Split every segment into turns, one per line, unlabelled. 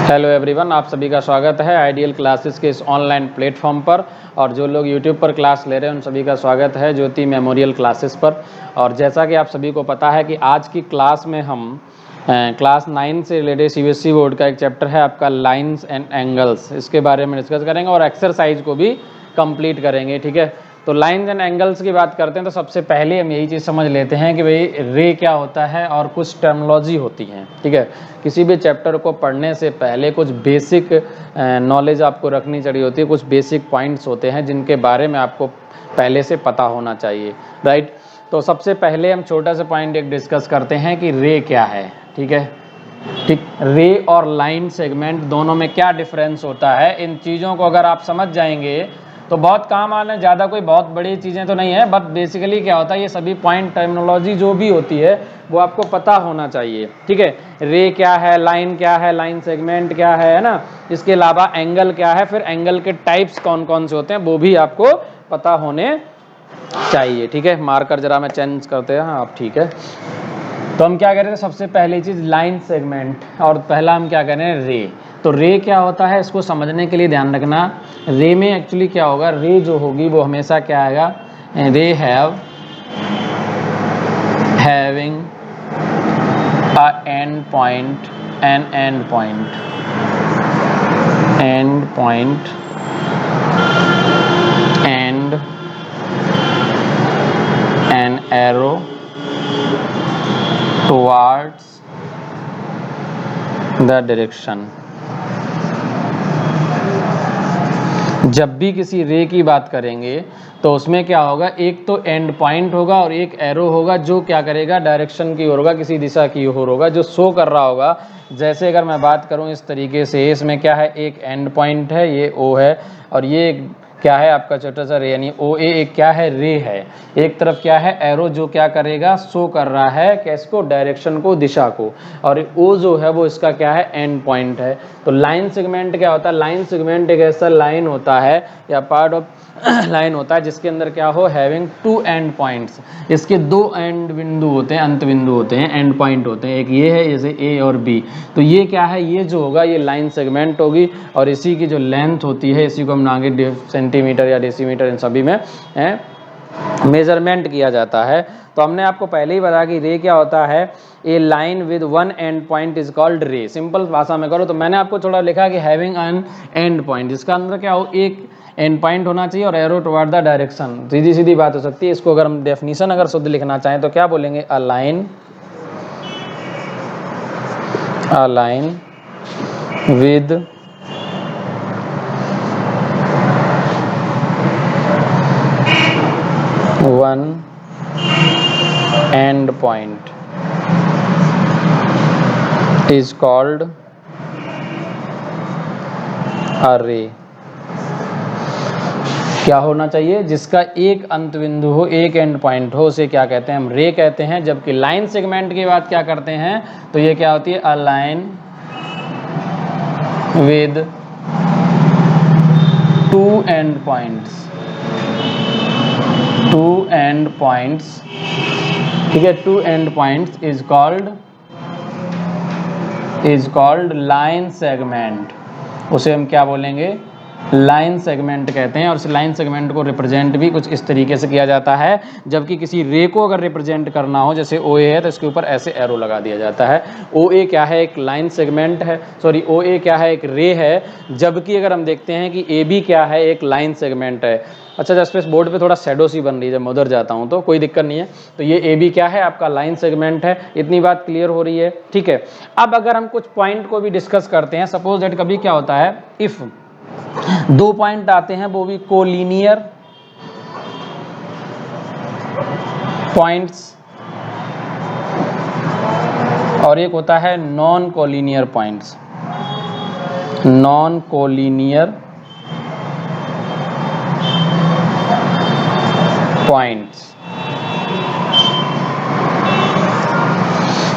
Hello everyone, आप सभी का स्वागत है आइडियल क्लासेस के इस ऑनलाइन प्लेटफॉर्म पर। और जो लोग यूट्यूब पर क्लास ले रहे हैं उन सभी का स्वागत है ज्योति मेमोरियल क्लासेस पर। और जैसा कि आप सभी को पता है कि आज की क्लास में हम क्लास 9 से रिलेटेड सीबीएसई बोर्ड का एक चैप्टर है आपका लाइंस एंड एंगल्स, इसके बारे में डिस्कस करेंगे और एक्सरसाइज को भी कंप्लीट करेंगे। ठीक है, तो लाइंस एंड एंगल्स की बात करते हैं तो सबसे पहले हम यही चीज़ समझ लेते हैं कि भाई रे क्या होता है और कुछ टर्मिनोलॉजी होती है। ठीक है, किसी भी चैप्टर को पढ़ने से पहले कुछ बेसिक नॉलेज आपको रखनी चाहिए होती है, कुछ बेसिक पॉइंट्स होते हैं जिनके बारे में आपको पहले से पता होना चाहिए, राइट। तो सबसे पहले हम छोटा सा पॉइंट एक डिस्कस करते हैं कि रे क्या है। ठीक है, ठीक, रे और लाइन सेगमेंट दोनों में क्या डिफरेंस होता है, इन चीज़ों को अगर आप समझ जाएंगे तो बहुत काम आने, ज़्यादा कोई बहुत बड़ी चीज़ें तो नहीं है, बट बेसिकली क्या होता है ये सभी पॉइंट टर्मिनोलॉजी जो भी होती है वो आपको पता होना चाहिए। ठीक है, रे क्या है, लाइन सेगमेंट क्या है ना, इसके अलावा एंगल क्या है, फिर एंगल के टाइप्स कौन कौन से होते हैं वो भी आपको पता होने चाहिए। ठीक है, मार्कर जरा मैं चेंज करते हैं आप। ठीक है, तो हम क्या कह रहे थे, सबसे पहली चीज़ लाइन सेगमेंट, और पहला हम क्या कह रहे हैं रे। तो रे क्या होता है इसको समझने के लिए ध्यान रखना, रे में एक्चुअली क्या होगा, रे जो होगी वो हमेशा क्या आएगा, रे having a and point and point and an arrow towards the direction। जब भी किसी रे की बात करेंगे तो उसमें क्या होगा, एक तो एंड पॉइंट होगा और एक एरो होगा जो क्या करेगा, डायरेक्शन की ओर होगा, किसी दिशा की ओर होगा, जो शो कर रहा होगा। जैसे अगर मैं बात करूं इस तरीके से, इसमें क्या है, एक एंड पॉइंट है, ये ओ है, और ये क्या है आपका छोटा सा रे, यानी ओ ए एक क्या है, रे है। एक तरफ क्या है, एरो जो क्या करेगा, शो कर रहा है किसको, डायरेक्शन को, दिशा को, और ओ जो है वो इसका क्या है, एंड पॉइंट है। तो लाइन सेगमेंट क्या होता है, लाइन सेगमेंट एक ऐसा लाइन होता है या पार्ट ऑफ लाइन होता है जिसके अंदर क्या हो, हैविंग टू एंड पॉइंट्स, इसके दो एंड बिंदु होते हैं, अंत बिंदु होते हैं, एंड पॉइंट होते हैं, एक ये है जैसे ए और बी। तो ये क्या है, ये जो होगा ये लाइन सेगमेंट होगी, और इसी की जो लेंथ होती है इसी को हम आगे सेंटीमीटर या डेसीमीटर इन सभी में मेजरमेंट किया जाता है। तो हमने आपको पहले ही बताया कि रे क्या होता है, a line with one end point is called ray. Simple भाषा में करो तो मैंने आपको थोड़ा लिखा कि हैविंग एन एंड पॉइंट, जिसका अंदर क्या हो, एक एंड पॉइंट होना चाहिए और एरो टुवर्ड द डायरेक्शन। सीधी सीधी बात हो सकती है। इसको अगर हम डेफिनेशन अगर शुद्ध लिखना चाहें तो क्या बोलेंगे, अ line with one end point is called a ray। क्या होना चाहिए, जिसका एक अंत बिंदु हो, एक एंड पॉइंट हो, उसे क्या कहते हैं, हम रे कहते हैं। जबकि लाइन सेगमेंट की बात क्या करते हैं तो ये क्या होती है, a line with two end points, ठीक है, two end points is called line segment. उसे हम क्या बोलेंगे, लाइन सेगमेंट कहते हैं। और इस लाइन सेगमेंट को रिप्रेजेंट भी कुछ इस तरीके से किया जाता है, जबकि किसी रे को अगर रिप्रेजेंट करना हो, जैसे ओ ए है तो इसके ऊपर ऐसे एरो लगा दिया जाता है। ओ ए क्या है, एक लाइन सेगमेंट है, सॉरी ओ ए क्या है, एक रे है। जबकि अगर हम देखते हैं कि ए बी क्या है, एक लाइन सेगमेंट है। अच्छा, जस्ट इस बोर्ड पे थोड़ा शेडो सी बन रही है, जब मैं उधर जाता हूँ तो कोई दिक्कत नहीं है। तो ये ए बी क्या है, आपका लाइन सेगमेंट है। इतनी बात क्लियर हो रही है, ठीक है। अब अगर हम कुछ पॉइंट को भी डिस्कस करते हैं, सपोज दैट कभी क्या होता है, इफ दो पॉइंट आते हैं वो भी कोलिनियर पॉइंट्स, और एक होता है non collinear points, non collinear points.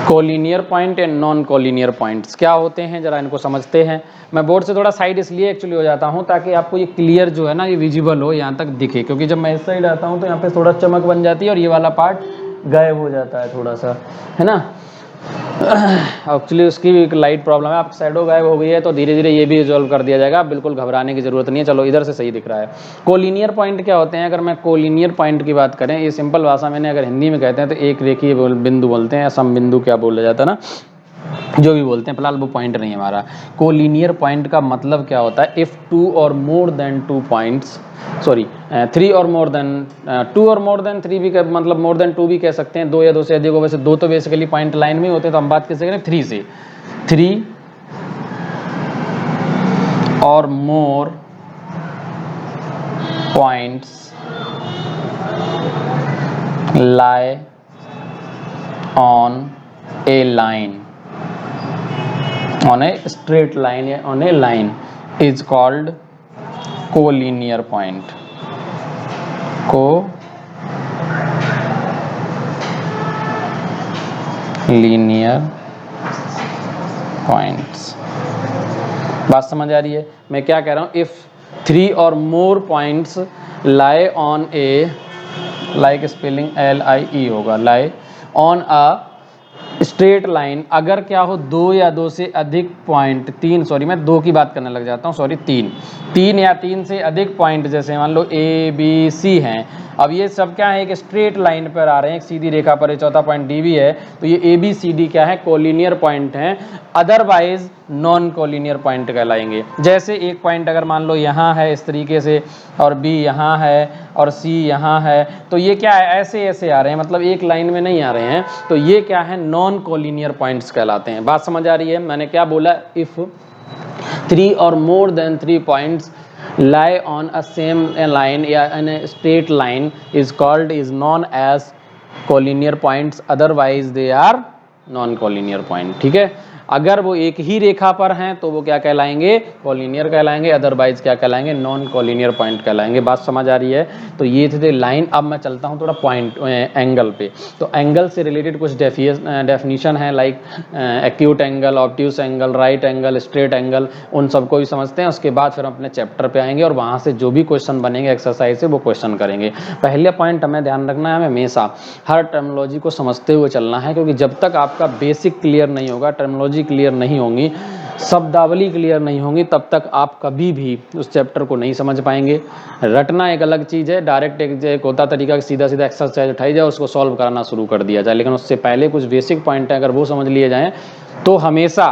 Collinear point and non collinear points क्या होते हैं, जरा इनको समझते हैं। मैं बोर्ड से थोड़ा साइड इसलिए एक्चुअली हो जाता हूं ताकि आपको ये क्लियर जो है ना, ये विजिबल हो, यहाँ तक दिखे, क्योंकि जब मैं इस साइड आता हूं तो यहाँ पे थोड़ा चमक बन जाती है और ये वाला पार्ट गायब हो जाता है थोड़ा सा, है ना। एक्चुअली उसकी भी एक लाइट प्रॉब्लम है, आपकी शैडो गायब हो गई है, तो धीरे धीरे ये भी रिजॉल्व कर दिया जाएगा, बिल्कुल घबराने की जरूरत नहीं है। चलो इधर से सही दिख रहा है। कोलिनियर पॉइंट क्या होते हैं? अगर मैं कोलिनियर पॉइंट की बात करें, ये सिंपल भाषा में अगर हिंदी में कहते हैं तो एक रेखीय बिंदु बोलते हैं, या सम बिंदु क्या बोला जाता है ना, जो भी बोलते हैं, फिलहाल वो पॉइंट नहीं है हमारा। कोलिनियर पॉइंट का मतलब क्या होता है? इफ टू और more than two points, sorry 3 और मोर देन 2 और मोर देन 3 भी मतलब मोर देन 2 भी कह सकते हैं, 2 या 2 से अधिक हो। वैसे 2 तो बेसिकली पॉइंट लाइन में होते हैं, तो हम बात कैसे करें 3 से। 3 और more points lie on a line, on a straight line या on a line is called collinear point. collinear points. बात समझ आ रही है मैं क्या कह रहा हूँ? इफ 3 और more points lie on a, like spelling LIE होगा, lie on a straight line, अगर क्या हो 2 या 2 से अधिक पॉइंट, 3 सॉरी मैं 2 की बात करने लग जाता हूँ, सॉरी 3 या 3 से अधिक पॉइंट, जैसे मान लो ABC हैं। अब ये सब क्या है? एक स्ट्रेट लाइन पर आ रहे हैं, एक सीधी रेखा पर, चौथा पॉइंट D भी है, तो ये ABCD क्या है? कोलिनियर पॉइंट हैं, अदरवाइज नॉन कोलिनियर पॉइंट कहलाएंगे। जैसे एक पॉइंट अगर मान लो यहाँ है इस तरीके से, और B यहाँ है और C यहाँ है, तो ये क्या है? ऐसे ऐसे आ रहे हैं, मतलब एक लाइन में नहीं आ रहे हैं, तो ये क्या है? नॉन कोलिनियर पॉइंट्स कहलाते हैं। बात समझ आ रही है? मैंने क्या बोला? इफ 3 और more than 3 points lie on a same line या in a straight line is known as collinear points, otherwise they are non collinear point। ठीक है, अगर वो एक ही रेखा पर हैं तो वो क्या कहलाएंगे? कोलिनियर कहलाएंगे, अदरवाइज क्या कहलाएंगे? नॉन कोलिनियर पॉइंट कहलाएंगे। बात समझ आ रही है? तो ये थे लाइन। अब मैं चलता हूँ थोड़ा पॉइंट एंगल पे। तो एंगल से रिलेटेड कुछ डेफिनेशन है, like acute angle, obtuse angle, right angle, straight angle, उन सबको भी समझते हैं। उसके बाद फिर हम अपने चैप्टर पे आएंगे और वहाँ से जो भी क्वेश्चन बनेंगे एक्सरसाइज से वो क्वेश्चन करेंगे। पहले पॉइंट हमें ध्यान रखना है, हमें हमेशा हर टर्मिनोलॉजी को समझते हुए चलना है, क्योंकि जब तक आपका बेसिक क्लियर नहीं होगा, टर्मिनोलॉजी क्लियर नहीं होंगी, शब्दावली क्लियर नहीं होंगी, तब तक आप कभी भी उस चैप्टर को नहीं समझ पाएंगे। रटना एक अलग चीज़ है, डायरेक्ट एक होता तरीका कि सीधा सीधा एक्सरसाइज उठाई जाए, उसको सॉल्व कराना शुरू कर दिया जाए, लेकिन उससे पहले कुछ बेसिक पॉइंट है, अगर वो समझ लिए जाएँ तो हमेशा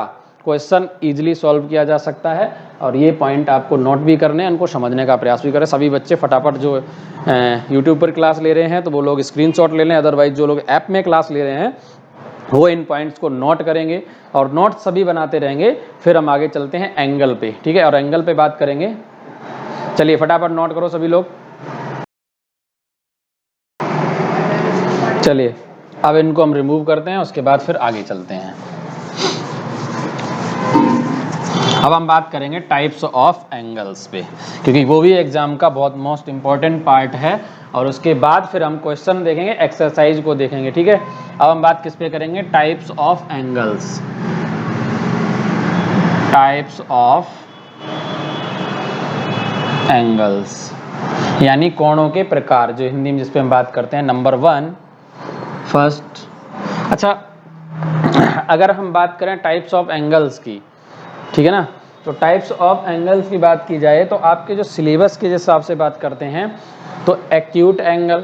क्वेश्चन ईजिली सॉल्व किया जा सकता है। और ये पॉइंट आपको नोट भी करने हैं, उनको समझने का प्रयास भी करें। सभी बच्चे फटाफट जो यूट्यूब पर क्लास ले रहे हैं तो वो लोग स्क्रीनशॉट ले लें, अदरवाइज जो लोग ऐप में क्लास ले रहे हैं वो इन पॉइंट्स को नोट करेंगे और नोट सभी बनाते रहेंगे। फिर हम आगे चलते हैं एंगल पे, ठीक है, और एंगल पे बात करेंगे। चलिए फटाफट नोट करो सभी लोग। चलिए अब इनको हम रिमूव करते हैं, उसके बाद फिर आगे चलते हैं। अब हम बात करेंगे टाइप्स ऑफ एंगल्स पे, क्योंकि वो भी एग्जाम का बहुत मोस्ट इंपॉर्टेंट पार्ट है। और उसके बाद फिर हम क्वेश्चन देखेंगे, एक्सरसाइज को देखेंगे, ठीक है। अब हम बात किस पे करेंगे? Types of angles. Types of angles यानी कोणों के प्रकार, जो हिंदी में जिस पे हम बात करते हैं। Number 1 first. अच्छा, अगर हम बात करें टाइप्स ऑफ एंगल्स की, ठीक है ना, तो टाइप्स ऑफ एंगल्स की बात की जाए तो आपके जो सिलेबस के हिसाब से बात करते हैं तो एक्यूट एंगल,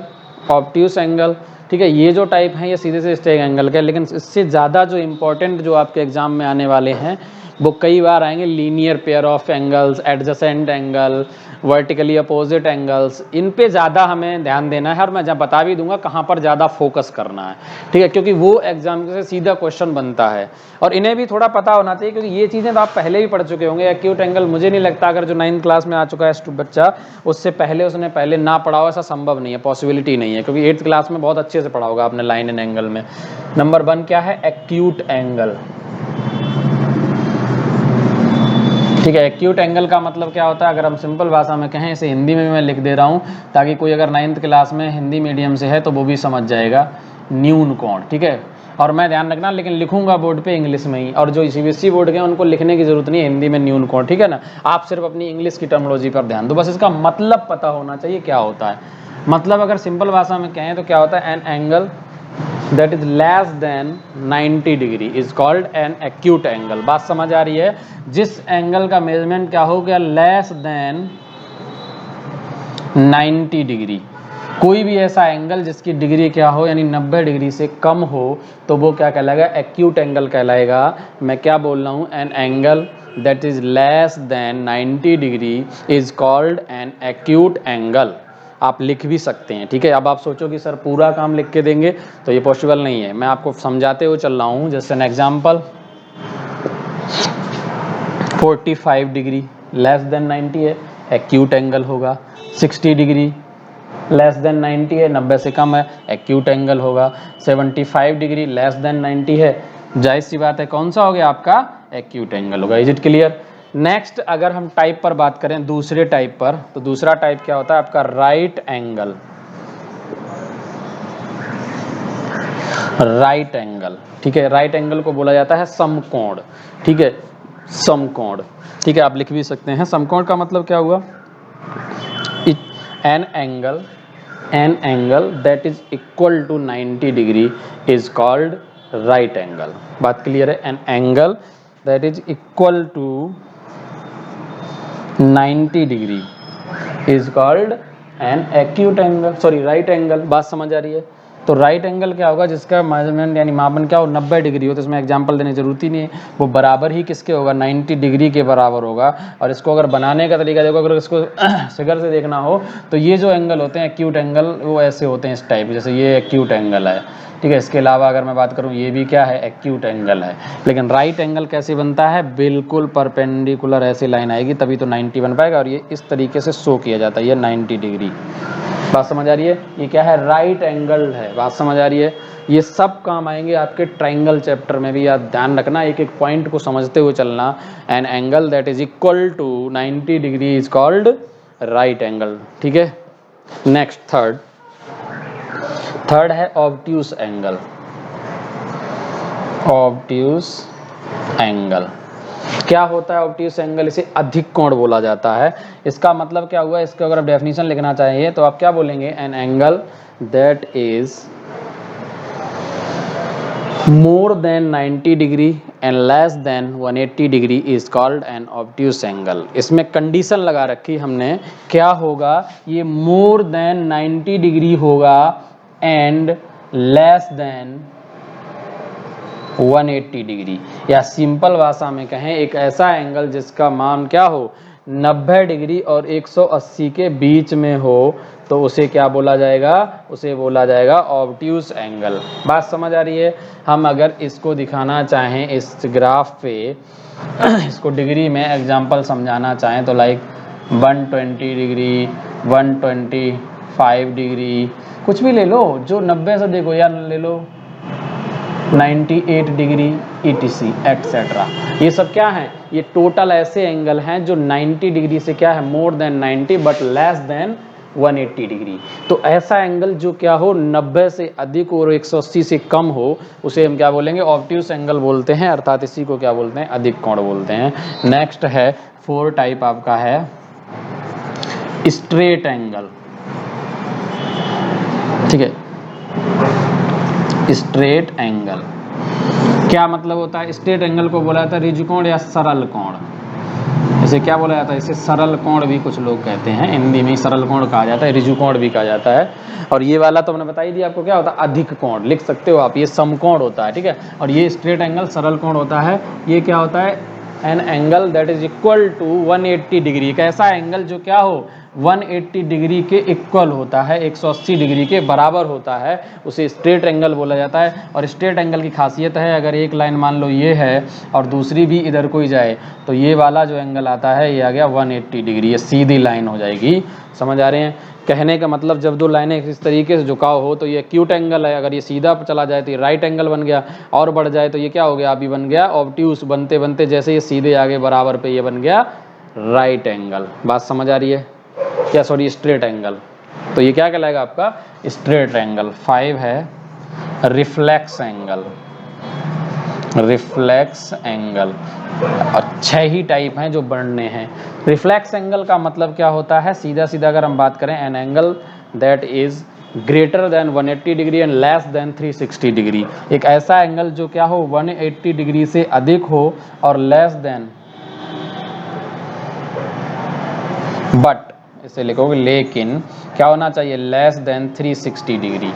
ऑब्ट्यूस एंगल, ठीक है, ये जो टाइप हैं ये सीधे से स्ट्रेट एंगल के। लेकिन इससे ज़्यादा जो इम्पोर्टेंट जो आपके एग्जाम में आने वाले हैं वो कई बार आएंगे, linear pair of angles, adjacent angle, vertically opposite angles. इन पे ज़्यादा हमें ध्यान देना है और मैं बता भी दूंगा कहाँ पर ज़्यादा फोकस करना है, ठीक है, क्योंकि वो एग्जाम से सीधा क्वेश्चन बनता है और इन्हें भी थोड़ा पता होना चाहिए, क्योंकि ये चीज़ें तो आप पहले भी पढ़ चुके होंगे। एक्यूट एंगल मुझे नहीं लगता अगर जो 9th क्लास में आ चुका है बच्चा, उससे पहले उसने पहले ना पढ़ा हो, ऐसा संभव नहीं है, पॉसिबिलिटी नहीं है, क्योंकि 8th क्लास में बहुत अच्छे से पढ़ा होगा आपने लाइन एंड एंगल में। नंबर 1 क्या है? एक्यूट एंगल, ठीक है। एक्यूट एंगल का मतलब क्या होता है? अगर हम सिंपल भाषा में कहें, इसे हिंदी में भी मैं लिख दे रहा हूँ ताकि कोई अगर 9th क्लास में हिंदी मीडियम से है तो वो भी समझ जाएगा। न्यून कोण, ठीक है। और मैं ध्यान रखना, लेकिन लिखूंगा बोर्ड पे इंग्लिश में ही, और जो CBSE बोर्ड के हैं उनको लिखने की जरूरत नहीं है हिंदी में न्यून कोण, ठीक है ना। आप सिर्फ अपनी इंग्लिश की टर्मिनोलॉजी पर ध्यान दो, बस इसका मतलब पता होना चाहिए क्या होता है। मतलब अगर सिंपल भाषा में कहें तो क्या होता है? An angle that is less than 90 degree is called an acute angle. बात समझ आ रही है? जिस एंगल का मेजरमेंट क्या हो गया, लेस देन 90 डिग्री, कोई भी ऐसा एंगल जिसकी डिग्री क्या हो यानी 90 डिग्री से कम हो, तो वो क्या कहलाएगा, एक्यूट एंगल कहलाएगा। मैं क्या बोल रहा हूँ, N angle that is less than 90 degree is called an acute angle. आप लिख भी सकते हैं, ठीक है। अब आप सोचो कि सर पूरा काम लिख के देंगे, तो ये पॉसिबल नहीं है। मैं आपको समझाते हुए चल रहा हूँ। जैसे an example, 45 degree less than 90 है, एक्यूट एंगल होगा। 60 डिग्री लेस देन 90 है, 90 से कम है, एक्यूट एंगल होगा। 75 डिग्री लेस देन 90 है, जाहिर सी बात है कौन सा हो गया आपका, एक्यूट एंगल होगा। Is it clear? नेक्स्ट अगर हम टाइप पर बात करें, दूसरे टाइप पर, तो दूसरा टाइप क्या होता है आपका, राइट एंगल। राइट एंगल, ठीक है। राइट एंगल को बोला जाता है समकोण, ठीक है, समकोण, ठीक है। आप लिख भी सकते हैं। समकोण का मतलब क्या हुआ, an angle that is equal to 90 degree is called right angle. बात क्लियर है? An angle that is equal to 90 degree is called an acute angle, sorry right angle. बात समझ आ रही है? तो राइट एंगल क्या होगा, जिसका मेजरमेंट यानी मापन क्या हो, 90 डिग्री हो, तो इसमें एग्जांपल देने की जरूरत ही नहीं है। वो बराबर ही किसके होगा, 90 डिग्री के बराबर होगा। और इसको अगर बनाने का तरीका देखो, अगर इसको फिगर से देखना हो, तो ये जो एंगल होते हैं एक्यूट एंगल, वो ऐसे होते हैं इस टाइप, जैसे ये एक्यूट एंगल है, ठीक है। इसके अलावा अगर मैं बात करूँ, ये भी क्या है, एक्यूट एंगल है। लेकिन राइट एंगल कैसे बनता है, बिल्कुल परपेंडिकुलर ऐसी लाइन आएगी तभी तो 90 बन पाएगा। और ये इस तरीके से शो किया जाता है, ये 90 डिग्री। बात समझ आ रही है? ये क्या है, राइट एंगल है। बात समझ आ रही है? ये सब काम आएंगे आपके ट्राइंगल चैप्टर में भी, आप ध्यान रखना, एक एक पॉइंट को समझते हुए चलना। An angle that is equal to 90 degree is called right angle, ठीक है। नेक्स्ट थर्ड है ऑब्ट्यूस एंगल। ऑब्ट्यूस एंगल क्या होता है, ऑब्ट्यूस एंगल, इसे अधिक कोण बोला जाता है। इसका मतलब क्या हुआ, इसका अगर आप डेफिनेशन लिखना चाहिए तो आप क्या बोलेंगे, N angle that is more than 90 degree and less than 180 degree is called N obtuse angle. इसमें कंडीशन लगा रखी हमने, क्या होगा, ये मोर देन 90 डिग्री होगा एंड लेस देन 180 डिग्री, या सिंपल भाषा में कहें, एक ऐसा एंगल जिसका मान क्या हो, 90 डिग्री और 180 के बीच में हो, तो उसे क्या बोला जाएगा, उसे बोला जाएगा ऑब्ट्यूस एंगल। बात समझ आ रही है? हम अगर इसको दिखाना चाहें इस ग्राफ पे, इसको डिग्री में एग्जांपल समझाना चाहें, तो लाइक 120 डिग्री, 125 डिग्री, कुछ भी ले लो, जो 90 से देखो, या ले लो 98 डिग्री ETC एक्सेट्रा। ये सब क्या है, ये टोटल ऐसे एंगल हैं जो 90 डिग्री से क्या है, more than 90 but less than 180 degree. तो ऐसा एंगल जो क्या हो, 90 से अधिक और 180 से कम हो, उसे हम क्या बोलेंगे, ऑब्ट्यूस एंगल बोलते हैं, अर्थात इसी को क्या बोलते हैं, अधिक कोण बोलते हैं। नेक्स्ट है 4 टाइप आपका है स्ट्रेट एंगल, ठीक है। स्ट्रेट एंगल क्या मतलब होता है, स्ट्रेट एंगल को बोला जाता है ऋजुकोण या सरल कोण। इसे क्या बोला जाता है, इसे सरल कोण भी कुछ लोग कहते हैं, हिंदी में सरल कोण कहा जाता है, ऋजुकोण भी कहा जाता है। और ये वाला तो मैंने बता ही दिया आपको, क्या होता है, अधिक कोण लिख सकते हो आप, ये समकोण होता है, ठीक है। और ये स्ट्रेट एंगल सरल कोण होता है। ये क्या होता है, an angle that is equal to 180 degree, एक ऐसा एंगल जो क्या हो, 180 डिग्री के इक्वल होता है, 180 डिग्री के बराबर होता है, उसे स्ट्रेट एंगल बोला जाता है। और स्ट्रेट एंगल की खासियत है, अगर एक लाइन मान लो ये है और दूसरी भी इधर कोई जाए, तो ये वाला जो एंगल आता है, ये आ गया 180 डिग्री, ये सीधी लाइन हो जाएगी। समझ आ रहे हैं? कहने का मतलब, जब दो लाइनें इस तरीके से झुकाव हो तो ये एक्यूट एंगल है, अगर ये सीधा चला जाए तो ये राइट एंगल बन गया, और बढ़ जाए तो ये क्या हो गया, अभी बन गया ऑब्ट्यूस। बनते बनते जैसे ये सीधे आगे बराबर पे ये बन गया राइट एंगल। बात समझ आ रही है क्या, सॉरी स्ट्रेट एंगल। तो ये क्या कहलाएगा आपका, स्ट्रेट एंगल। 5 है रिफ्लेक्स एंगल। रिफ्लेक्स एंगल, और 6 ही टाइप हैं जो बढ़ने हैं। रिफ्लेक्स एंगल का मतलब क्या होता है, सीधा सीधा अगर हम बात करें, N angle that is greater than 180 degree and less than 360 degree. एक ऐसा एंगल जो क्या हो 180 डिग्री से अधिक हो और लेस देन, बट इसे लिखोगे लेकिन क्या होना चाहिए, लेस देन 360 डिग्री।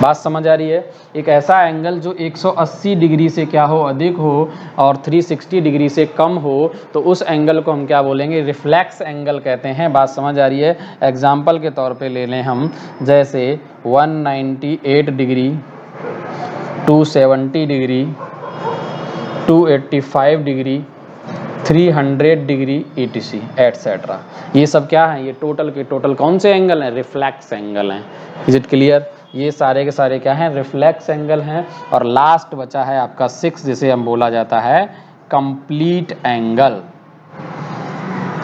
बात समझ आ रही है? एक ऐसा एंगल जो 180 डिग्री से क्या हो अधिक हो और 360 डिग्री से कम हो, तो उस एंगल को हम क्या बोलेंगे, रिफ्लेक्स एंगल कहते हैं। बात समझ आ रही है? एग्जाम्पल के तौर पे ले लें हम, जैसे 198 degree, 270 degree, 285 degree, 300 degree ETC etcetera. ये सब क्या है, ये टोटल के टोटल कौन से एंगल हैं, रिफ्लेक्स एंगल हैं। Is it clear? ये सारे के सारे क्या हैं, रिफ्लेक्स एंगल हैं। और लास्ट बचा है आपका 6, जिसे हम बोला जाता है कंप्लीट एंगल।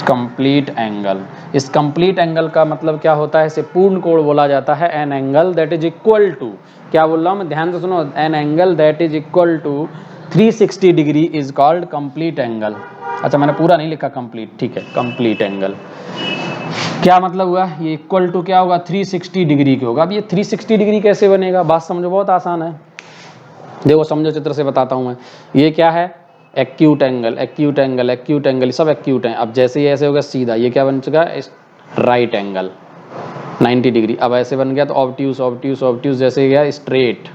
कंप्लीट एंगल, इस कंप्लीट एंगल का मतलब क्या होता है, इसे पूर्ण कोण बोला जाता है। An angle that is equal to, क्या बोल रहा हूँ मैं, ध्यान से सुनो, an angle that is equal to 360 degree is called complete angle. अच्छा मैंने पूरा नहीं लिखा कंप्लीट, ठीक है, कंप्लीट एंगल क्या मतलब हुआ, ये इक्वल टू क्या होगा, 360 डिग्री के होगा। अब ये 360 डिग्री कैसे बनेगा, बात समझो, बहुत आसान है। देखो समझो, चित्र से बताता हूँ मैं। ये क्या है, acute angle, acute angle, acute angle, सब एक्यूट हैं। अब जैसे ये ऐसे होगा सीधा, ये क्या बन चुका है, राइट एंगल 90 डिग्री। अब ऐसे बन गया तो ऑब्ट्यूस, ऑब्ट्यूस, ऑब्ट्यूस, जैसे गया स्ट्रेट,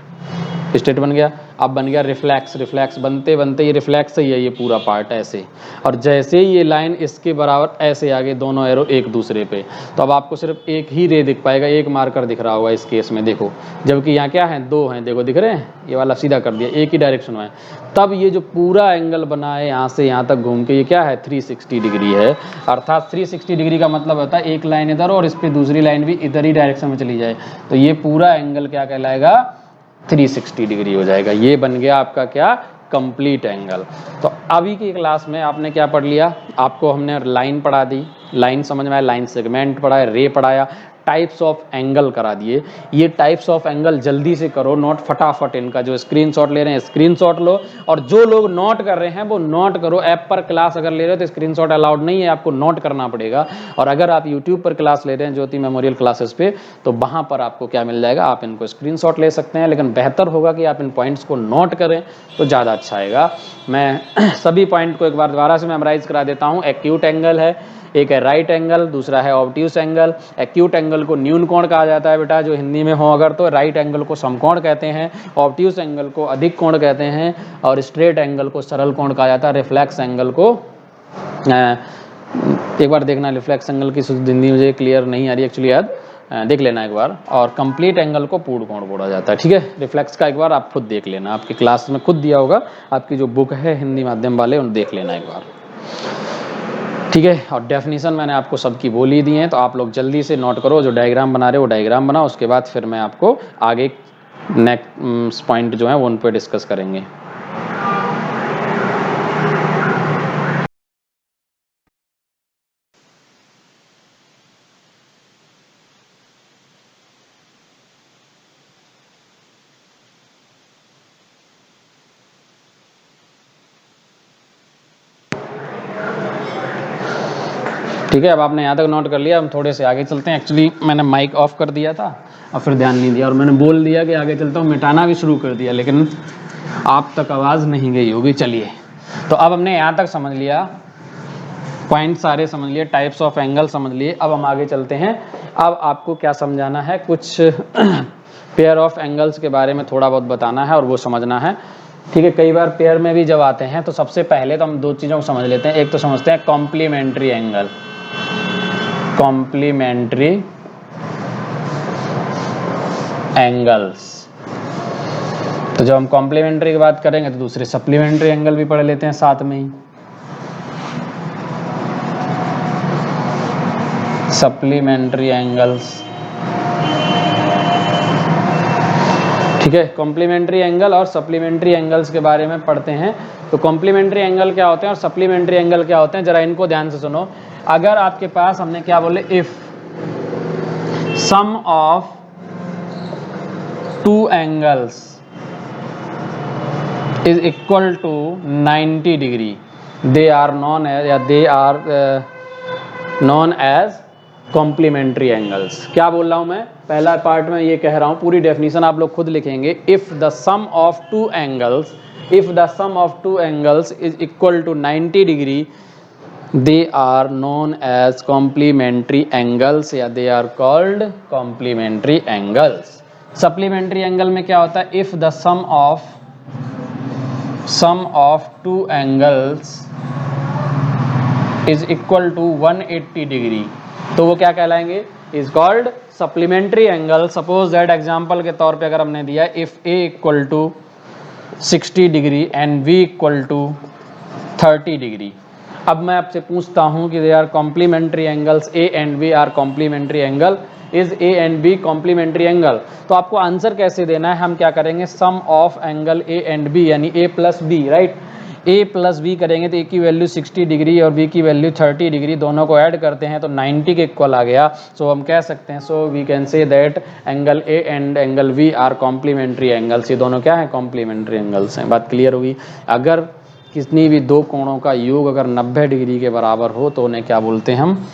स्ट्रेट बन गया। अब बन गया रिफ्लेक्स, रिफ्लेक्स बनते बनते ये रिफ्लेक्स ही है ये पूरा पार्ट ऐसे। और जैसे ही ये लाइन इसके बराबर ऐसे आगे, दोनों एरो एक दूसरे पे, तो अब आपको सिर्फ एक ही रे दिख पाएगा, एक मार्कर दिख रहा होगा इस केस में, देखो। जबकि यहाँ क्या है, दो हैं, देखो दिख रहे हैं, ये वाला सीधा कर दिया, एक ही डायरेक्शन में है। तब ये जो पूरा एंगल बना है यहाँ से यहाँ तक घूम के, ये क्या है, 360 डिग्री है। अर्थात 360 डिग्री का मतलब होता है एक लाइन इधर और इस पर दूसरी लाइन भी इधर ही डायरेक्शन में चली जाए, तो ये पूरा एंगल क्या कहलाएगा, 360 डिग्री हो जाएगा। ये बन गया आपका क्या, कंप्लीट एंगल। तो अभी की क्लास में आपने क्या पढ़ लिया, आपको हमने लाइन पढ़ा दी, लाइन समझ में आया, लाइन सेगमेंट पढ़ाया, रे पढ़ाया, टाइप्स ऑफ एंगल करा दिए। ये टाइप्स ऑफ एंगल जल्दी से करो नोट, फटाफट इनका जो स्क्रीनशॉट ले रहे हैं स्क्रीनशॉट लो, और जो लोग नोट कर रहे हैं वो नोट करो। ऐप पर क्लास अगर ले रहे हो तो स्क्रीनशॉट अलाउड नहीं है, आपको नोट करना पड़ेगा। और अगर आप यूट्यूब पर क्लास ले रहे हैं ज्योति मेमोरियल क्लासेस पे, तो वहाँ पर आपको क्या मिल जाएगा, आप इनको स्क्रीनशॉट ले सकते हैं, लेकिन बेहतर होगा कि आप इन पॉइंट्स को नोट करें तो ज़्यादा अच्छा आएगा। मैं सभी पॉइंट को एक बार दोबारा से मेमोराइज करा देता हूँ। एक्यूट एंगल है, एक है राइट एंगल, दूसरा है ऑब्ट्यूस एंगल। एक्यूट एंगल को न्यून कोण कहा जाता है बेटा, जो हिंदी में हो अगर, तो राइट एंगल को समकोण कहते हैं, ऑब्ट्यूस एंगल को अधिक कोण कहते हैं, और स्ट्रेट एंगल को सरल कोण कहा जाता है। रिफ्लेक्स एंगल को एक बार देखना, रिफ्लेक्स एंगल की हिंदी मुझे क्लियर नहीं आ रही एक्चुअली, याद देख लेना एक बार। और कंप्लीट एंगल को पूर्ण कोण बोला जाता है, ठीक है। रिफ्लेक्स का एक बार आप खुद देख लेना, आपकी क्लास में खुद दिया होगा, आपकी जो बुक है हिंदी माध्यम वाले, उन देख लेना एक बार, ठीक है। और डेफिनेशन मैंने आपको सबकी बोली दी है, तो आप लोग जल्दी से नोट करो, जो डायग्राम बना रहे हो वो डायग्राम बनाओ, उसके बाद फिर मैं आपको आगे नेक्स्ट पॉइंट जो है वो उन पर डिस्कस करेंगे। ठीक है, अब आपने यहाँ तक नोट कर लिया, हम थोड़े से आगे चलते हैं। एक्चुअली मैंने माइक ऑफ कर दिया था और फिर ध्यान नहीं दिया, और मैंने बोल दिया कि आगे चलता हूँ, मिटाना भी शुरू कर दिया, लेकिन आप तक आवाज़ नहीं गई होगी। चलिए, तो अब हमने यहाँ तक समझ लिया, पॉइंट सारे समझ लिए, टाइप्स ऑफ एंगल समझ लिए। अब हम आगे चलते हैं। अब आपको क्या समझाना है, कुछ पेयर ऑफ एंगल्स के बारे में थोड़ा बहुत बताना है और वो समझना है, ठीक है। कई बार पेयर में भी जब आते हैं तो सबसे पहले तो हम दो चीज़ों को समझ लेते हैं। एक तो समझते हैं कॉम्प्लीमेंट्री एंगल, कॉम्प्लीमेंट्री एंगल्स। तो जब हम कॉम्प्लीमेंट्री की बात करेंगे तो दूसरे सप्लीमेंट्री एंगल भी पढ़ लेते हैं साथ में ही। सप्लीमेंट्री एंगल्स, ठीक है। कॉम्प्लीमेंट्री एंगल और सप्लीमेंट्री एंगल्स के बारे में पढ़ते हैं। तो कॉम्प्लीमेंट्री एंगल क्या होते हैं और सप्लीमेंट्री एंगल क्या होते हैं, जरा इनको ध्यान से सुनो। अगर आपके पास, हमने क्या बोले, if sum of two angles is equal to 90 degree, they are known as, या they are known as complementary angles. क्या बोल रहा हूँ मैं, पहला पार्ट में ये कह रहा हूँ, पूरी डेफिनेशन आप लोग खुद लिखेंगे। If the sum of two angles, if the sum of two angles is equal to 90 degree, they are known as complementary angles, या they are called complementary angles. Supplementary angle में क्या होता है, if the sum of two angles is equal to 180 degree, तो वो क्या कहलाएंगे, is called supplementary angle. Suppose that example के तौर पे अगर हमने दिया if A equal to 60 degree and B equal to 30 degree. अब मैं आपसे पूछता हूं कि they are complementary angles, A and B are complementary angle, is A and B complementary angle. तो आपको आंसर कैसे देना है, हम क्या करेंगे, sum of angle A and B, यानी A plus B, right. A plus B करेंगे तो ए की वैल्यू 60 डिग्री और बी की वैल्यू 30 डिग्री, दोनों को ऐड करते हैं तो 90 के इक्वल आ गया। सो हम कह सकते हैं, so we can say that angle A and angle B are complementary angles. ये दोनों क्या है, कॉम्प्लीमेंट्री एंगल्स हैं। बात क्लियर हुई। अगर कितनी भी दो कोणों का योग अगर 90 डिग्री के बराबर हो तो उन्हें क्या बोलते हैं हम,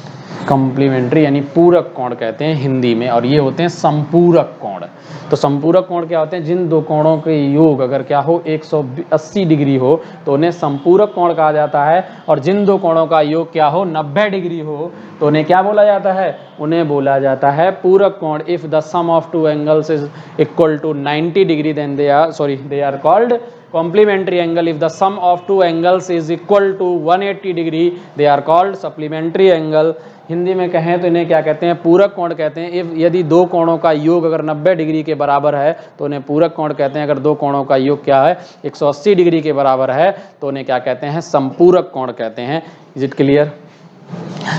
कॉम्प्लीमेंट्री, यानी पूरक कोण कहते हैं हिंदी में, और ये होते हैं संपूरक कोण। तो संपूरक कोण क्या होते हैं, जिन दो कोणों के योग अगर क्या हो 180 डिग्री हो तो उन्हें संपूरक कोण कहा जाता है, और जिन दो कोणों का योग क्या हो 90 डिग्री हो तो उन्हें क्या बोला जाता है, उन्हें बोला जाता है पूरक कोण। If the sum of two angles is equal to 90 degree then they are called complementary angle. If the sum of two angles is equal to 180 degree, they are called supplementary angle. Hindi में कहें तो इन्हें क्या कहते हैं, पूरक कोण कहते हैं। यदि दो कोणों का योग अगर 90 डिग्री के बराबर है तो उन्हें पूरक कोण कहते हैं। अगर दो कोणों का योग क्या है 180 डिग्री के बराबर है तो उन्हें क्या कहते हैं, संपूरक कोण कहते हैं। Is it clear.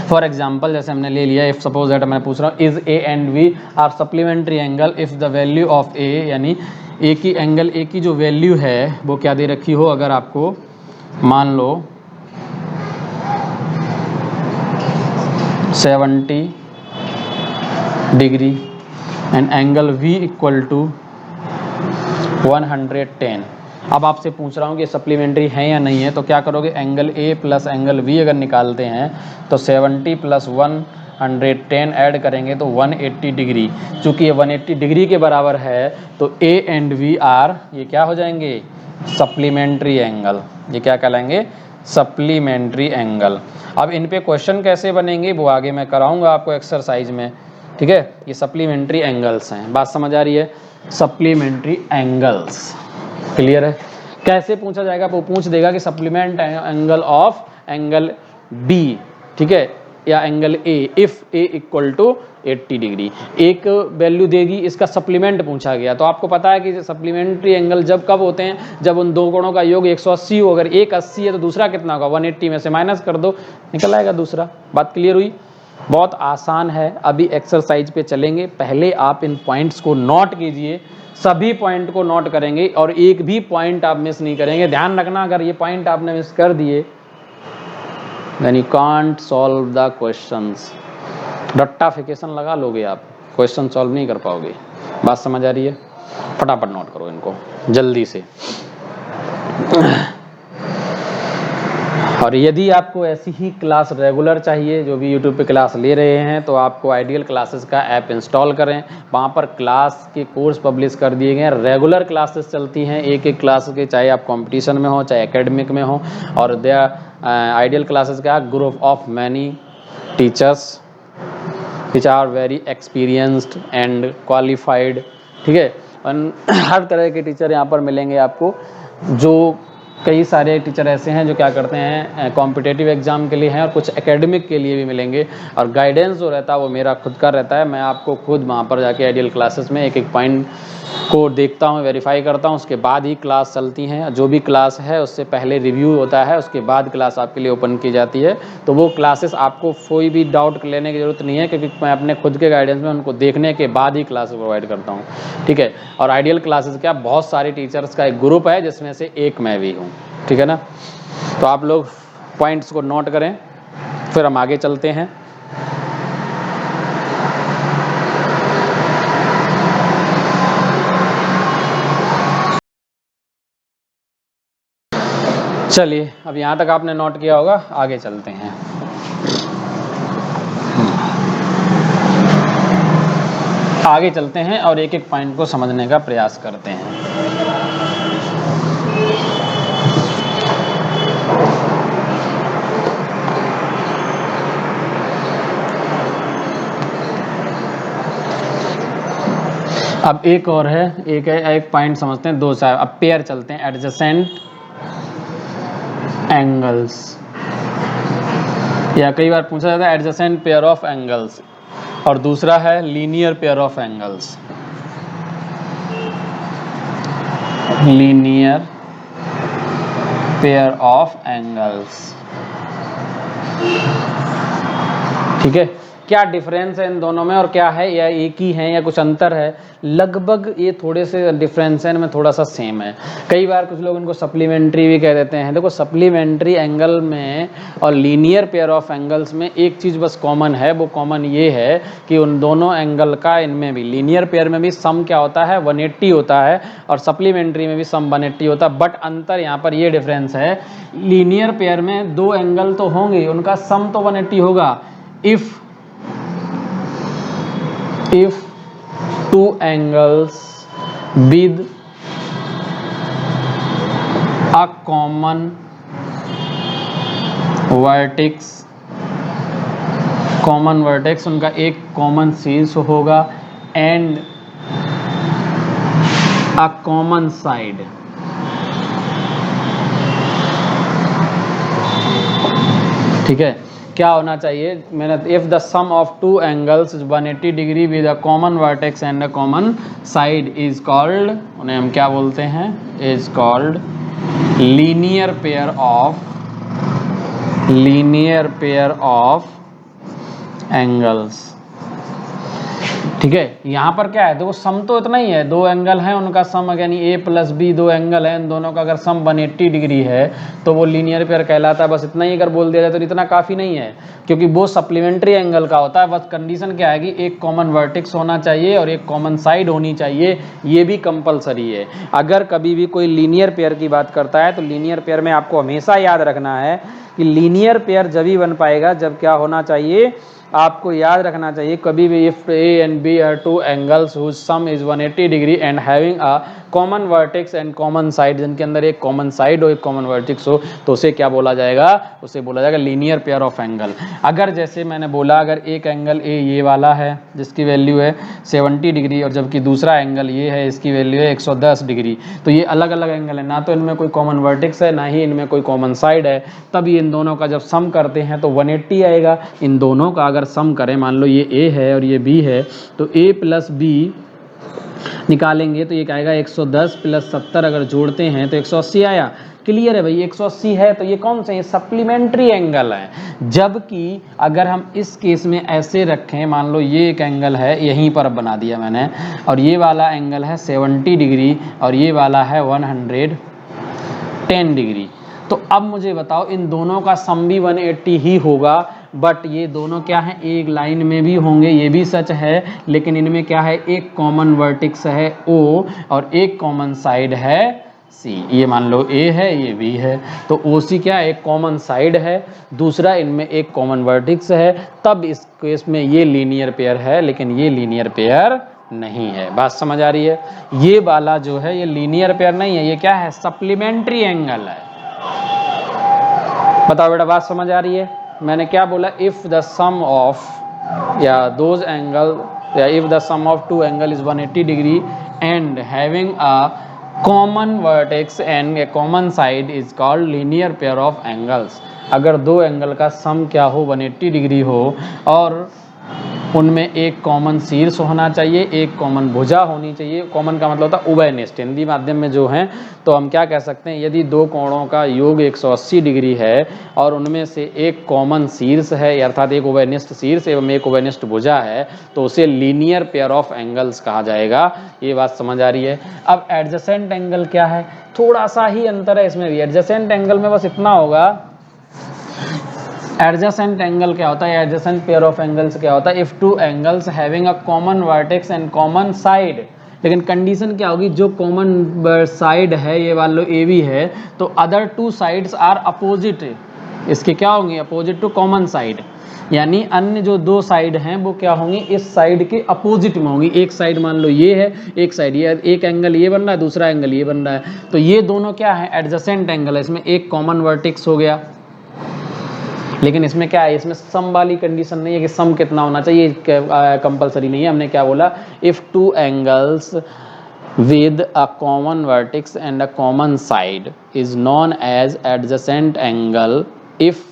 For example जैसे हमने ले लिया, इफ सपोज दैट मैं पूछ रहा हूँ is A and B are supplementary angle if the value of A, यानी ए की एंगल ए की जो वैल्यू है वो क्या दे रखी हो, अगर आपको मान लो 70 degree and angle V equal to 110। अब आपसे पूछ रहा हूँ कि सप्लीमेंट्री है या नहीं है, तो क्या करोगे, angle A plus angle V अगर निकालते हैं तो 70 प्लस 110 ऐड करेंगे तो 180 डिग्री। चूँकि ये 180 डिग्री के बराबर है तो A एंड V आर ये क्या हो जाएंगे, सप्लीमेंट्री एंगल। ये क्या कहलाएंगे, सप्लीमेंट्री एंगल। अब इन पे क्वेश्चन कैसे बनेंगे वो आगे मैं कराऊंगा आपको एक्सरसाइज में, ठीक है। ये सप्लीमेंट्री एंगल्स हैं, बात समझ आ रही है, सप्लीमेंट्री एंगल्स। क्लियर है। कैसे पूछा जाएगा, वो पूछ देगा कि supplement angle of angle B, ठीक है, या angle A if A equal to 80 degree. एक वैल्यू देगी, इसका सप्लीमेंट पूछा गया। तो आपको पता है कि सप्लीमेंट्री एंगल जब कब होते हैं, जब उन दो कोणों का योग 180 हो। अगर एक 80 है तो दूसरा कितना होगा, 180 में से माइनस कर दो, निकल आएगा दूसरा। बात क्लियर हुई। बहुत आसान है। अभी एक्सरसाइज पे चलेंगे, पहले आप इन पॉइंट्स को नोट कीजिए, सभी पॉइंट को नोट करेंगे और एक भी पॉइंट आप मिस नहीं करेंगे। ध्यान रखना, अगर ये पॉइंट आपने मिस कर दिए then you can't solve the questions। रट्टाफिकेशन लगा लोगे आप, क्वेश्चन सॉल्व नहीं कर पाओगे। बात समझ आ रही है, फटाफट नोट करो इनको जल्दी से। और यदि आपको ऐसी ही क्लास रेगुलर चाहिए, जो भी यूट्यूब पे क्लास ले रहे हैं, तो आपको आइडियल क्लासेस का ऐप इंस्टॉल करें। वहाँ पर क्लास के कोर्स पब्लिश कर दिए गए हैं, रेगुलर क्लासेस चलती हैं एक एक क्लास के, चाहे आप कंपटीशन में हो चाहे एकेडमिक में हो। और दे आइडियल क्लासेस का group of many teachers which are very experienced and qualified, ठीक है। हर तरह के टीचर यहाँ पर मिलेंगे आपको। जो कई सारे टीचर ऐसे हैं जो क्या करते हैं, कॉम्पिटेटिव एग्जाम के लिए हैं, और कुछ एकेडमिक के लिए भी मिलेंगे। और गाइडेंस जो रहता है वो मेरा खुद का रहता है। मैं आपको खुद वहाँ पर जाके आइडियल क्लासेस में एक एक पॉइंट को देखता हूँ, वेरीफाई करता हूँ, उसके बाद ही क्लास चलती हैं। जो भी क्लास है उससे पहले रिव्यू होता है, उसके बाद क्लास आपके लिए ओपन की जाती है। तो वो क्लासेस आपको कोई भी डाउट लेने की ज़रूरत नहीं है, क्योंकि मैं अपने खुद के गाइडेंस में उनको देखने के बाद ही क्लास प्रोवाइड करता हूँ, ठीक है। और आइडियल क्लासेस क्या, बहुत सारे टीचर्स का एक ग्रुप है जिसमें से एक मैं भी हूँ, ठीक है ना। तो आप लोग पॉइंट्स को नोट करें, फिर हम आगे चलते हैं। चलिए, अब यहाँ तक आपने नोट किया होगा, आगे चलते हैं। आगे चलते हैं और एक एक पॉइंट को समझने का प्रयास करते हैं। अब एक और है, एक पॉइंट समझते हैं, दो साइड। अब पेयर चलते हैं, एडजेसेंट एंगल्स, या कई बार पूछा जाता है एडजेसेंट पेयर ऑफ एंगल्स, और दूसरा है linear pair of angles. Linear pair of angles, ठीक है। क्या डिफरेंस है इन दोनों में, और क्या है, या एक ही है या कुछ अंतर है? लगभग ये थोड़े से डिफरेंस है, इनमें थोड़ा सा सेम है। कई बार कुछ लोग इनको सप्लीमेंट्री भी कह देते हैं। देखो, सप्लीमेंट्री एंगल में और लीनियर पेयर ऑफ एंगल्स में एक चीज़ बस कॉमन है, वो कॉमन ये है कि उन दोनों एंगल का, इनमें भी लीनियर पेयर में भी सम क्या होता है, 180 होता है, और सप्लीमेंट्री में भी सम 180 होता है। बट अंतर यहाँ पर ये डिफरेंस है, लीनियर पेयर में दो एंगल तो होंगे, उनका सम तो 180 होगा। if two angles with a common vertex उनका एक कॉमन शीर्ष होगा, एंड a common side, ठीक है। क्या होना चाहिए, मैंने if the sum of two angles 180 degree with a common vertex and a common side is called, उन्हें हम क्या बोलते हैं, is called linear pair of angles, ठीक है। यहाँ पर क्या है, देखो सम तो इतना ही है, दो एंगल हैं, उनका सम यानी ए प्लस बी, दो एंगल हैं, इन दोनों का अगर सम 180 डिग्री है तो वो लीनियर पेयर कहलाता है। बस इतना ही अगर बोल दिया जाए तो इतना काफ़ी नहीं है, क्योंकि वो सप्लीमेंट्री एंगल का होता है। बस कंडीशन क्या है कि एक कॉमन वर्टेक्स होना चाहिए और एक कॉमन साइड होनी चाहिए, ये भी कंपलसरी है। अगर कभी भी कोई लीनियर पेयर की बात करता है तो लीनियर पेयर में आपको हमेशा याद रखना है कि लीनियर पेयर जब ही बन पाएगा जब क्या होना चाहिए, आपको याद रखना चाहिए कभी भी, if A and B are two angles whose sum is 180 degree and having a common vertex and common side, जिनके अंदर एक कॉमन साइड हो, एक कॉमन वर्टेक्स हो, तो उसे क्या बोला जाएगा, उसे बोला जाएगा लीनियर पेयर ऑफ एंगल। अगर जैसे मैंने बोला, अगर एक एंगल ए ये वाला है जिसकी वैल्यू है 70 डिग्री, और जबकि दूसरा एंगल ये है, इसकी वैल्यू है 110 डिग्री, तो ये अलग अलग एंगल है, ना तो इनमें कोई कॉमन वर्टेक्स है, ना ही इनमें कोई कॉमन साइड है। तब ये इन दोनों का जब सम करते हैं तो 180 आएगा। इन दोनों का अगर सम करें, मान लो ये ए है और ये बी है, तो ए प्लस बी निकालेंगे तो ये क्या आएगा, 110 प्लस 70 अगर जोड़ते हैं तो 180 आया। क्लियर है भाई, 180 है, तो ये कौन से, ये सप्लीमेंट्री एंगल है। जबकि अगर हम इस केस में ऐसे रखें, मान लो ये एक एंगल है, यहीं पर बना दिया मैंने, और ये वाला एंगल है 70 डिग्री और ये वाला है 110 डिग्री, तो अब मुझे बताओ, इन दोनों का सम भी 180 ही होगा, बट ये दोनों क्या है, एक लाइन में भी होंगे, ये भी सच है, लेकिन इनमें क्या है, एक कॉमन वर्टेक्स है O और एक कॉमन साइड है C। ये मान लो A है, ये B है, तो OC क्या है, एक कॉमन साइड है, दूसरा इनमें एक कॉमन वर्टेक्स है, तब इस केस में ये लीनियर पेयर है, लेकिन ये लीनियर पेयर नहीं है। बात समझ आ रही है? ये वाला जो है ये लीनियर पेयर नहीं है, ये क्या है, सप्लीमेंट्री एंगल है। बताओ बेटा, बात समझ आ रही है? मैंने क्या बोला, इफ द सम ऑफ या दोज एंगल, या if the sum of two angle is 180 degree and having a common vertex and a common side is called linear pair of angles. अगर दो एंगल का सम क्या हो, 180 डिग्री हो, और उनमें एक कॉमन शीर्ष होना चाहिए, एक कॉमन भुजा होनी चाहिए। कॉमन का मतलब होता है उभयनिष्ठ, हिंदी माध्यम में जो हैं, तो हम क्या कह सकते हैं, यदि दो कोणों का योग 180 डिग्री है और उनमें से एक कॉमन शीर्ष है, अर्थात एक उभयनिष्ठ शीर्ष एवं एक उभयनिष्ठ भुजा है, तो उसे लीनियर पेयर ऑफ एंगल्स कहा जाएगा। ये बात समझ आ रही है? अब एडजेसेंट एंगल क्या है, थोड़ा सा ही अंतर है इसमें भी। एडजेसेंट एंगल में बस इतना होगा, एडजेसेंट एंगल क्या होता है, एडजेसेंट पेयर ऑफ एंगल्स क्या होता है, if two angles having a common vertex and common side, लेकिन कंडीशन क्या होगी, जो कॉमन साइड है, ये मान लो ए बी है, तो other two sides are opposite, इसके क्या होंगे, अपोजिट टू कॉमन साइड। यानी अन्य जो दो साइड हैं वो क्या होंगी, इस साइड के अपोजिट में होंगी। एक साइड मान लो ये है, एक साइड ये, एक एंगल ये बन रहा है, दूसरा एंगल ये बन रहा है, तो ये दोनों क्या है, एडजेसेंट एंगल है। इसमें एक कॉमन वर्टेक्स हो गया, लेकिन इसमें क्या है, इसमें सम वाली कंडीशन नहीं है कि सम कितना होना चाहिए, कंपलसरी नहीं है। हमने क्या बोला, if two angles with a common vertex and a common side is known as adjacent angle if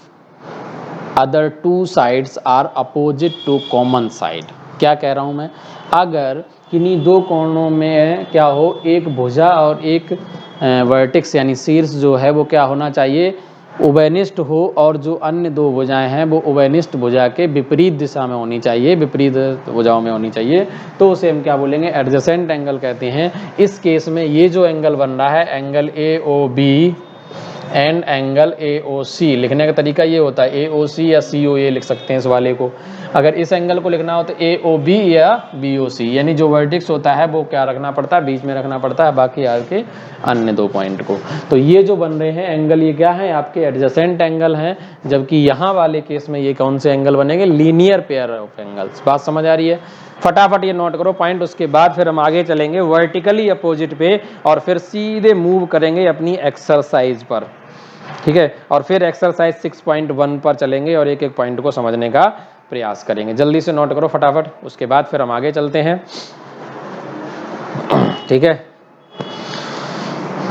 other two sides are opposite to common side। क्या कह रहा हूँ मैं, अगर किन्हीं दो कोणों में क्या हो, एक भुजा और एक वर्टेक्स यानी शीर्ष जो है वो क्या होना चाहिए, उभयनिष्ठ हो, और जो अन्य दो भुजाएं हैं वो उभयनिष्ठ भुजा के विपरीत दिशा में होनी चाहिए, विपरीत भुजाओं में होनी चाहिए, तो उसे हम क्या बोलेंगे, एडजेसेंट एंगल कहते हैं। इस केस में ये जो एंगल बन रहा है, angle AOB and angle AOC, लिखने का तरीका ये होता है, AOC या COA लिख सकते हैं इस वाले को। अगर इस एंगल को लिखना हो तो AOB या BOC, यानी जो वर्टेक्स होता है वो क्या रखना पड़ता है, बीच में रखना पड़ता है, बाकी आगे अन्य दो पॉइंट को। तो ये जो बन रहे हैं एंगल, ये क्या है, आपके एडजेसेंट एंगल हैं, जबकि यहाँ वाले केस में ये कौन से एंगल बनेंगे, लीनियर पेयर ऑफ एंगल्स। बात समझ आ रही है, फटाफट ये नोट करो पॉइंट, उसके बाद फिर हम आगे चलेंगे वर्टिकली अपोजिट पे, और फिर सीधे मूव करेंगे अपनी एक्सरसाइज पर, ठीक है। और फिर एक्सरसाइज 6.1 पर चलेंगे और एक एक पॉइंट को समझने का प्रयास करेंगे। जल्दी से नोट करो फटाफट, उसके बाद फिर हम आगे चलते हैं, ठीक है।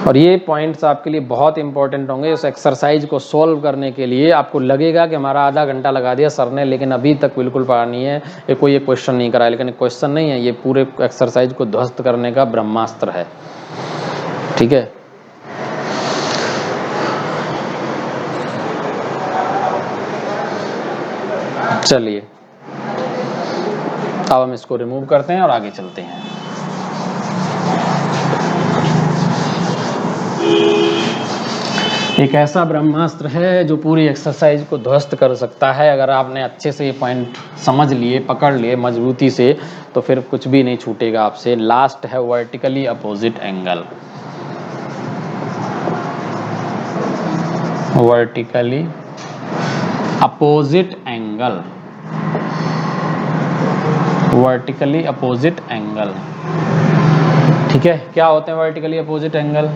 और ये पॉइंट्स आपके लिए बहुत इंपॉर्टेंट होंगे। उस एक्सरसाइज को सॉल्व करने के लिए आपको लगेगा कि हमारा आधा घंटा लगा दिया सर ने, लेकिन अभी तक बिल्कुल पढ़ा नहीं है, ये कोई एक क्वेश्चन नहीं कराया, लेकिन क्वेश्चन नहीं है, ये पूरे एक्सरसाइज को ध्वस्त करने का ब्रह्मास्त्र है, ठीक है। चलिए अब हम इसको रिमूव करते हैं और आगे चलते हैं। एक ऐसा ब्रह्मास्त्र है जो पूरी एक्सरसाइज को ध्वस्त कर सकता है। अगर आपने अच्छे से ये पॉइंट समझ लिए, पकड़ लिए मजबूती से, तो फिर कुछ भी नहीं छूटेगा आपसे। लास्ट है vertically opposite angle. Vertically opposite angle, vertically opposite angle, ठीक है। क्या होते हैं वर्टिकली अपोजिट एंगल,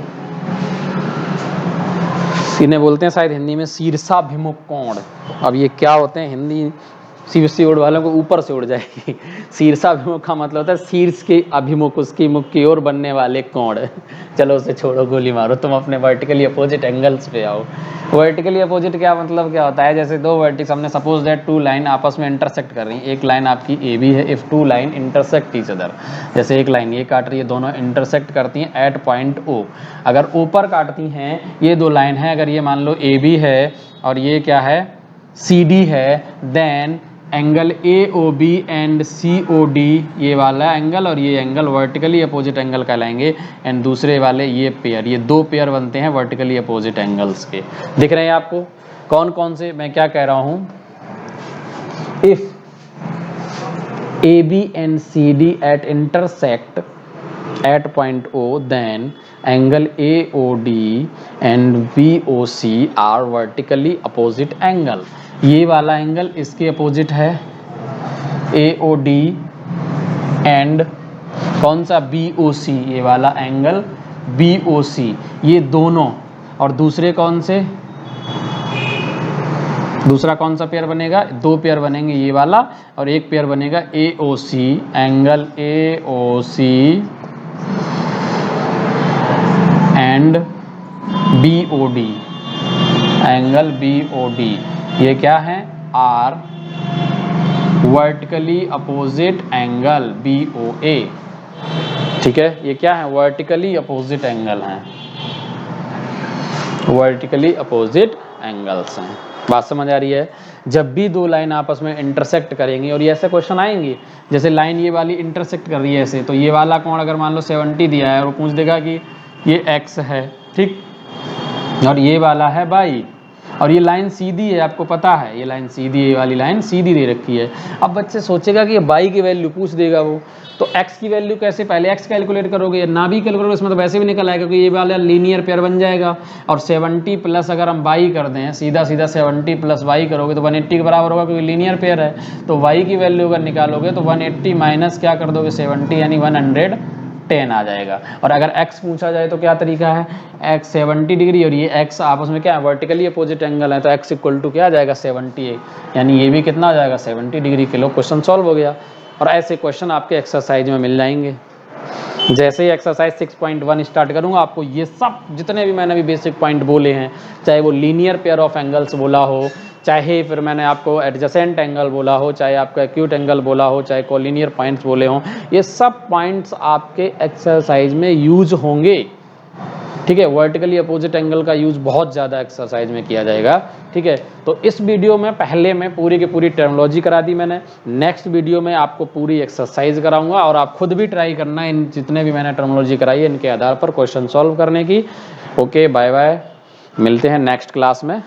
इन्हें बोलते हैं शायद हिंदी में शीर्षाभिमुख कोण। अब ये क्या होते हैं, हिंदी CBSE बोर्ड वालों को ऊपर से उड़ जाएगी। शीर्षाभिमुख का मतलब होता है शीर्ष के अभिमुख, उसकी मुख की ओर बनने वाले कोण। चलो उसे छोड़ो, गोली मारो, तुम अपने वर्टिकली अपोजिट एंगल्स पे आओ। वर्टिकली अपोजिट क्या मतलब क्या होता है, जैसे दो वर्टिक्स, हमने सपोज दैट टू लाइन आपस में इंटरसेक्ट कर रही हैं। एक लाइन आपकी AB है, if two line intersect each other, जैसे एक लाइन ये काट रही है, दोनों इंटरसेक्ट करती हैं एट पॉइंट O। अगर ऊपर काटती हैं ये दो लाइन है, अगर ये मान लो AB है और ये क्या है CD है, then angle AOB and COD, ये वाला एंगल और ये एंगल वर्टिकली अपोजिट एंगल कहलाएंगे। एंड दूसरे वाले ये पेयर, ये दो पेयर बनते हैं वर्टिकली अपोजिट एंगल्स के। दिख रहे हैं आपको कौन कौन से, मैं क्या कह रहा हूं, if AB and CD at intersect at point O, then angle AOD and BOC are vertically opposite angle। ये वाला एंगल इसके अपोजिट है AOD एंड कौन सा BOC, ये वाला एंगल BOC, ये दोनों। और दूसरे कौन से, दूसरा कौन सा पेयर बनेगा, दो पेयर बनेंगे, ये वाला और एक पेयर बनेगा AOC, angle AOC and BOD, angle BOD। ये क्या है, are vertically opposite angle BOA, ठीक है। ये क्या है, वर्टिकली अपोजिट एंगल हैं, वर्टिकली अपोजिट एंगल्स हैं। बात समझ आ रही है। जब भी दो लाइन आपस में इंटरसेक्ट करेंगी, और ये ऐसे क्वेश्चन आएंगे, जैसे लाइन ये वाली इंटरसेक्ट कर रही है ऐसे, तो ये वाला कोण अगर मान लो 70 दिया है और पूछ देगा कि ये X है, ठीक, और ये वाला है Y, और ये लाइन सीधी है, आपको पता है ये लाइन सीधी है, ये वाली लाइन सीधी दे रखी है। अब बच्चे सोचेगा कि ये y की वैल्यू पूछ देगा वो, तो x की वैल्यू कैसे, पहले x कैलकुलेट करोगे, ना भी कैलकुलेट करोगे इसमें तो वैसे भी निकल आएगा क्योंकि ये वाला लीनियर पेयर बन जाएगा। और 70 प्लस अगर हम y कर दें, सीधा सीधा 70 प्लस y करोगे तो 180 के बराबर होगा क्योंकि लीनियर पेयर है। तो y की वैल्यू अगर निकालोगे तो 180 माइनस क्या कर दोगे 70 यानी 110 आ जाएगा। और अगर x पूछा जाए तो क्या तरीका है, x 70 डिग्री और ये x आपस में क्या है वर्टिकली अपोजिट एंगल है, तो x इक्वल टू क्या आ जाएगा 70, यानी ये भी कितना आ जाएगा 70 डिग्री के। लो क्वेश्चन सॉल्व हो गया। और ऐसे क्वेश्चन आपके एक्सरसाइज में मिल जाएंगे। जैसे ही एक्सरसाइज 6.1 स्टार्ट करूंगा आपको ये सब जितने भी मैंने अभी बेसिक पॉइंट बोले हैं, चाहे वो लीनियर पेयर ऑफ एंगल्स बोला हो, चाहे फिर मैंने आपको एडजेसेंट एंगल बोला हो, चाहे आपका एक्यूट एंगल बोला हो, चाहे कोलिनियर पॉइंट्स बोले हों, ये सब पॉइंट्स आपके एक्सरसाइज में यूज होंगे। ठीक है, वर्टिकली अपोजिट एंगल का यूज बहुत ज़्यादा एक्सरसाइज में किया जाएगा। ठीक है, तो इस वीडियो में पहले मैं पूरी की पूरी टर्मिनोलॉजी करा दी मैंने, नेक्स्ट वीडियो में आपको पूरी एक्सरसाइज कराऊंगा और आप खुद भी ट्राई करना इन जितने भी मैंने टर्मिनोलॉजी कराई है इनके आधार पर क्वेश्चन सॉल्व करने की। ओके, बाय बाय, मिलते हैं नेक्स्ट क्लास में।